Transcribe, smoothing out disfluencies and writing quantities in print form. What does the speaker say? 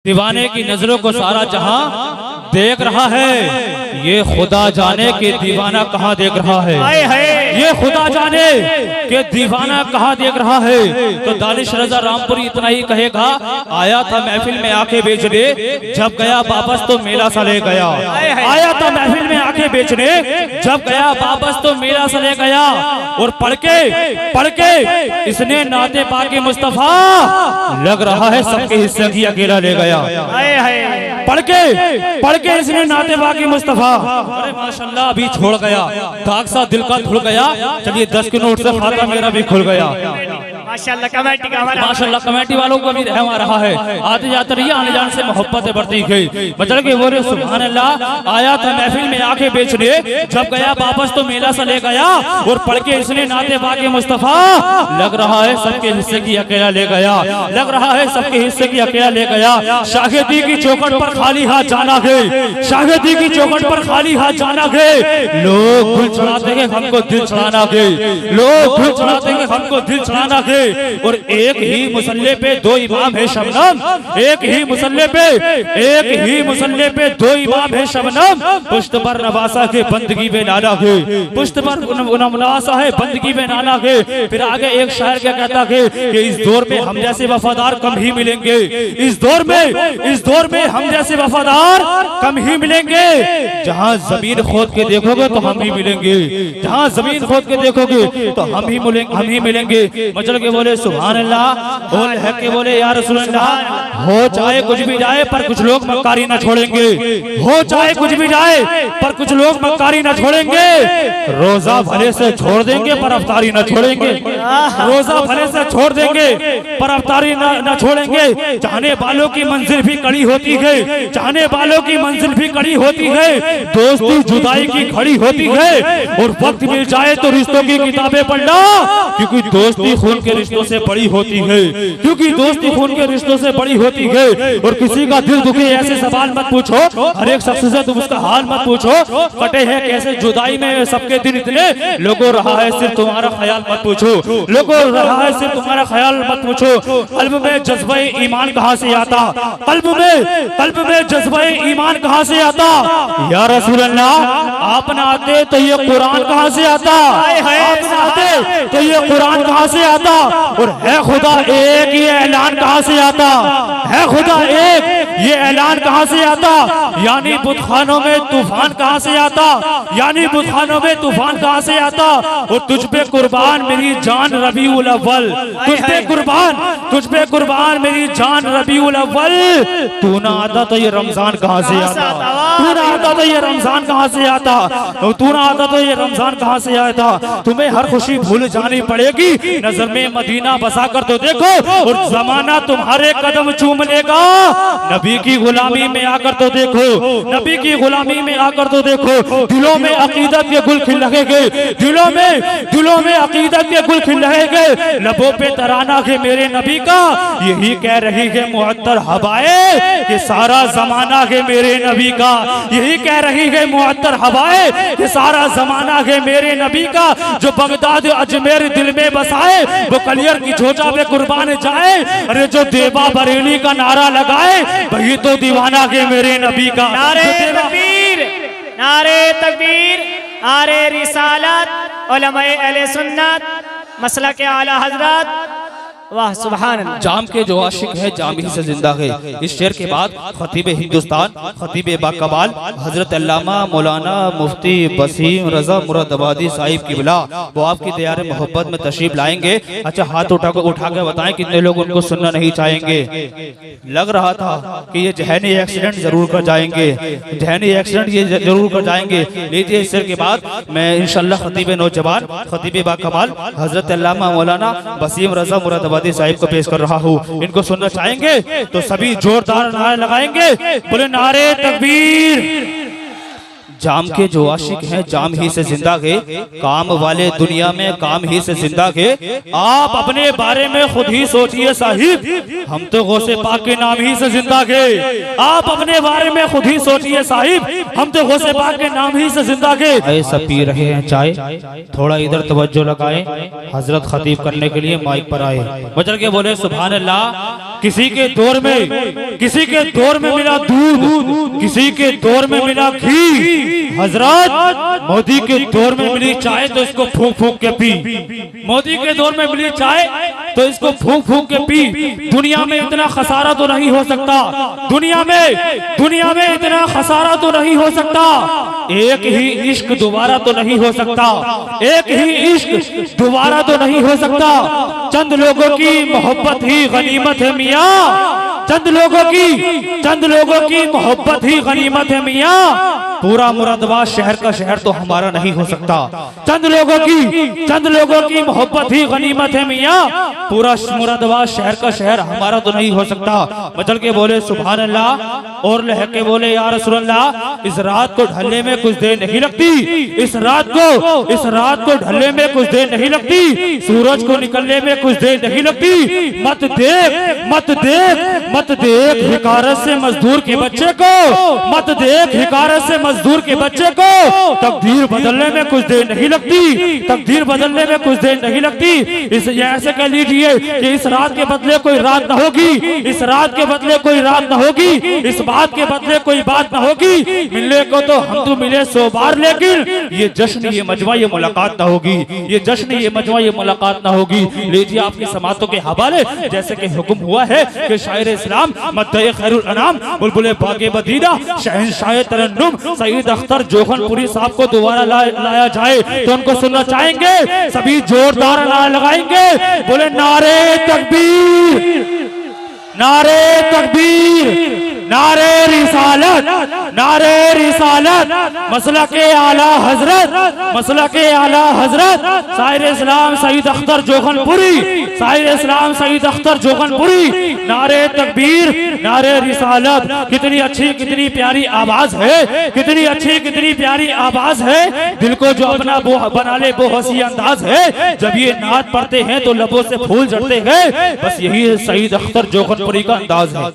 दीवाने की नजरों को सारा जहां देख रहा है, ये खुदा जाने के दीवाना कहाँ देख रहा है, ये खुदा जाने के दीवाना कहाँ देख रहा है। तो दानिश रजा रामपुरी इतना ही कहेगा, आया था महफिल में आके बेचने, जब गया वापस तो मेला सा ले गया। आया था महफिल में आके बेचने, जब गया वापस तो मेला सा ले गया। और पढ़ के इसने नाते पाके मुस्तफा, लग रहा है सबके हिस्से की अकेला ले गया। पढ़ के इसने नाते पाके मुस्तफा, अरे माशाल्लाह अभी छोड़ गया, दाग सा दिल का धुल गया। चलिए 10 के नोट से खाता मेरा भी खुल गया। माशाल्लाह कमेटी का हमारा, माशाल्लाह कमेटी वालों को भी रहम आ रहा है। आते जाते रहिए, आने जाने से मोहब्बत बढ़ती गई। बचल के बोले सुभान अल्लाह। आया था महफिल में आके बेचने, जब गया वापस तो मेला सा ले गया। और पढ़ के इसने नाते पाके मुस्तफा, लग रहा है सबके हिस्से की अकेला ले गया। लग रहा है सबके हिस्से की अकेला ले गया। शाहिदी की चौखट पर खाली हाथ जाना गए, शाहिदी की चौखट पर खाली हाथ जाना गए। लोग दिल चढ़ाते हैं हमको दिल चढ़ाना गए, लोग दिल चढ़ाते हैं हमको दिल चढ़ाना गए। और एक ही मुसल्ले पे दो इमाम है शबनम, एक ही मुसल्ले पे दो इमाम है शबनम। पुश्त पर नवासा के बंदगी में नाना है, पुश्त पर नवासा है बंदगी में नाना है। फिर आगे एक शायर क्या कहता है कि इस दौर में हम जैसे वफादार कम ही मिलेंगे, इस दौर में हम जैसे वफादार कम ही मिलेंगे। जहाँ जमीन खोद के देखोगे तो हम ही मिलेंगे, जहाँ जमीन खोद के देखोगे तो हम ही मिलेंगे। मचल के बोले सुभान अल्लाह, बोल है के बोले या रसूल अल्लाह। हो चाहे कुछ भी जाए पर कुछ लोग मक्कारी न छोड़ेंगे, हो चाहे कुछ भी जाए पर कुछ लोग मक्कारी न छोड़ेंगे। रोजा भले से छोड़ देंगे पर अफ्तारी न छोड़ेंगे, रोजा भले से छोड़ देंगे पर अफ्तारी न छोड़ेंगे। चाहने वालों की मंजिल भी कड़ी होती है, चाहने वालों की मंजिल भी कड़ी होती है। दोस्ती जुदाई की खड़ी होती है। और वक्त मिल जाए तो रिश्तों की किताबें पढ़ना, क्योंकि दोस्ती खून के रिश्तों से बड़ी होती है, क्योंकि दोस्ती खून के रिश्तों से बड़ी होती है। और किसी का दिल दुखे ऐसे सवाल मत पूछो, हर एक शख्स से तुम उसका हाल मत पूछो। कटे हैं कैसे जुदाई में सबके दिन इतने, लोगों रहा है सिर्फ तुम्हारा ख्याल मत पूछो, लोगों रहा है सिर्फ तुम्हारा ख्याल मत पूछो। कल्ब में जज्बे ईमान कहाँ से आता, कल्ब में जज्बे ईमान कहाँ से आता। या रसूल अल्लाह आप ना आते तो ये कुरान कहाँ से आता, आप ना आते तो ये कुरान कहाँ से आता। और है खुदा एक, ये ऐलान कहाँ से आता, है खुदा एक, ये ऐलान कहाँ से आता। यानी बुतखानों में तूफान कहाँ से आता, यानी बुतखानों में तूफान कहाँ से आता। और तुझ पे कुर्बान मेरी जान रबीउल अव्वल, तुझ पे कुर्बान मेरी जान रबीउल अव्वल। तू ना आता तो ये रमजान कहाँ से आता, तू ना आता तो ये रमजान कहाँ से आता, तू ना आता तो ये रमजान कहाँ से आता। तुम्हें हर खुशी भूल जानी पड़ेगी, नजर में मदीना बसा कर तो देखो, और जमाना तुम्हारे कदम चूम लेगा। नबी की गुलामी में आकर तो देखो, नबी की गुलामी में आकर तो देखो। दिलों में अकीदत के गुल खिल लगेंगे, दिलों में अकीदत के गुल खिल लगेंगे। लबों पे तराना है मेरे नबी का, यही कह रही है मुअत्तर हवाएं कि सारा जमाना है मेरे नबी का, यही कह रही है मुअत्तर हवाएं कि सारा जमाना है मेरे नबी का। जो बगदाद अजमेर दिल में बसाए, वो कलियर की झोजा पे कुर्बान जाए। अरे जो देवा बरेली का नारा लगाए, वही तो दीवाना के मेरे नबी का। नारे तकबीर, नारे तकबीर, नारे रिसालत, उलमाए अहले सुन्नत, मसलक आला हजरत। वाह सुभान अल्लाह। जाम के जो आशिक है जाम ही से जिंदा है। इस शेर के बाद खतीब हिंदुस्तान, खतीब बाकमाल हजरत अल्लामा मौलाना मुफ्ती वसीम रजा मुरादाबादी साहिब किबला, वो आपकी दयार मोहब्बत में तशरीफ लाएंगे। अच्छा हाथ उठा के बताएं कितने लोग उनको सुनना नहीं चाहेंगे। लग रहा था कि ये जहनी एक्सीडेंट जरूर कर जाएंगे, जहनी एक्सीडेंट ये जरूर कर जाएंगे। लीजिए इस शेर के बाद मैं इंशाल्लाह खतीब नौजवान, खतीब बाकमाल हजरत अल्लामा मौलाना वसीम रजा मुरादाबादी साहिब को पेश कर रहा हूँ। इनको सुनना चाहेंगे तो सभी जोरदार नारे लगाएंगे, बोले नारे तकबीर। जाम के जो आशिक हैं जाम ही से जिंदा है, काम वाले दुनिया में काम ही से जिंदा है। आप अपने बारे में खुद ही सोचिए साहिब, हम तो गौसे पाक के नाम ही से जिंदा है। आप अपने बारे में खुद ही सोचिए साहिब, हम तो गौसे पाक के नाम ही से जिंदा है। ऐसा पी रहे हैं चाय, थोड़ा इधर तवज्जो लगाएं, हजरत खतीब करने के लिए माइक पर आए। बजर के बोले सुभान अल्लाह। किसी के दौर में मिला दूध, किसी के दौर में मिला घी। हजरत मोदी के दौर में मिली चाय तो इसको फूंक फूंक के पी। मोदी के दौर में मिली चाय तो इसको फूंक फूंक के पी। दुनिया में इतना खसारा तो नहीं हो सकता, दुनिया में इतना खसारा तो नहीं हो सकता। एक ही इश्क दोबारा तो नहीं हो सकता, एक ही इश्क दोबारा तो नहीं हो सकता। चंद लोगों की मोहब्बत ही गनीमत है मियाँ, चंद लोगों की मोहब्बत ही गनीमत है मियाँ। पूरा मुरादाबाद शहर का शहर तो हमारा नहीं हो सकता। चंद लोगों की मोहब्बत ही गनीमत है मियाँ। पूरा मुरादाबाद शहर का शहर हमारा तो नहीं हो सकता। मचल के बोले सुभान अल्लाह और लह के बोले या रसूल अल्लाह। इस रात को ढलने में कुछ देर नहीं लगती, इस रात को ढलने में कुछ देर नहीं लगती, सूरज को निकलने में कुछ देर नहीं लगती। मत देख हिकारत से मजदूर के बच्चे को, मत देख हिकारत से मजदूर के बच्चे को। तकदीर बदलने में कुछ देर नहीं लगती, तकदीर बदलने में कुछ देर नहीं लगती। इस ऐसे कह लीजिए कि इस रात के बदले कोई रात न होगी, इस रात के बदले कोई रात न होगी, इस बात के बदले कोई बात न होगी। मिलने को तो हम तो मिले 100 बार, लेकिन ये जश्न ये मजमा ये मुलाकात न होगी, ये जश्न ये मजमा ये मुलाकात न होगी। लीजिए आपकी समातों के हवाले जैसे कि हुक्म हुआ है कि शायर इस्लाम मद्दे खैरुल अनाम बुलबुल बागे मदीना शहंशाह तरन्नुम सईद अख्तर जोहनपुरी साहब को दोबारा लाया जाए तो उनको सुनना चाहेंगे। सभी जोरदार नारे लगाएंगे, बोले नारे तकबीर, नारे तकबीर, नारे रिसालत, नारे रिसालत। मसला के आला हजरत शायर इस्लाम सईद अख्तर जोहनपुरी, शायर इस्लाम सईद अख्तर जोहनपुरी। नारे तकबीर, नारे रिसालत। कितनी अच्छी कितनी प्यारी आवाज है, कितनी अच्छी कितनी प्यारी आवाज है। दिल को जो अपना बना ले वो हंसी अंदाज है। जब ये नात पढ़ते हैं तो लबों से फूल झड़ते हैं। बस यही सईद अख्तर जोहनपुरी का अंदाज है।